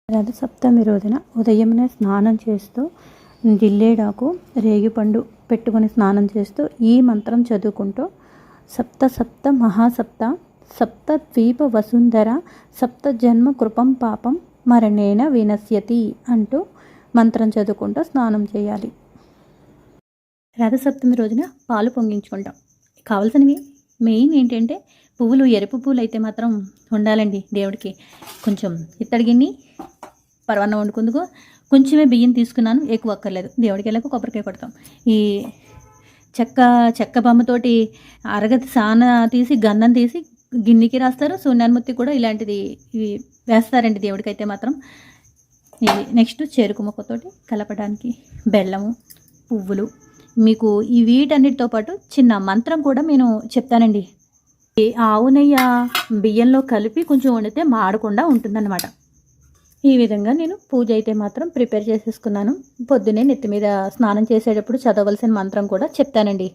రథసప్తమి రోజున ఉదయమునే స్నానం చేస్తూ జిల్లేడాకు రేగిపండు పెట్టుకొని స్నానం చేస్తూ ఈ మంత్రం చదువుకుంటూ సప్త సప్త మహాసప్త సప్త ద్వీప వసుంధర సప్త జన్మ కృపం పాపం మరణేన వినశ్యతి అంటూ మంత్రం చదువుకుంటూ స్నానం చేయాలి. రథసప్తమి రోజున పాలు పొంగించుకుంటాం. కావాల్సినవి మెయిన్ ఏంటంటే పువ్వులు, ఎరుపు పువ్వులు అయితే మాత్రం ఉండాలండి దేవుడికి. కొంచెం ఇత్తడి గిన్నె పరవాన్నం వండుకుందుకు కొంచెమే బియ్యం తీసుకున్నాను, ఎక్కువ అక్కర్లేదు. దేవుడికి వెళ్ళక కొబ్బరికాయ కొడతాం. ఈ చెక్క బొమ్మతోటి అరగతి సాన తీసి గంధం తీసి గిన్నెకి రాస్తారు. సున్నాన్ముత్తి కూడా ఇలాంటిది ఇవి వేస్తారండి దేవుడికి అయితే మాత్రం. ఇది నెక్స్ట్ చెరుకు ముక్కతోటి కలపడానికి బెల్లము, పువ్వులు. మీకు ఈ వీటన్నిటితో పాటు చిన్న మంత్రం కూడా నేను చెప్తానండి. ఈ ఆవు నెయ్యి బియ్యంలో కలిపి కొంచెం వండితే మాడకుండా ఉంటుందన్నమాట. ఈ విధంగా నేను పూజ అయితే మాత్రం ప్రిపేర్ చేసేసుకున్నాను. పొద్దున్నే నెత్తి మీద స్నానం చేసేటప్పుడు చదవలసిన మంత్రం కూడా చెప్తానండి.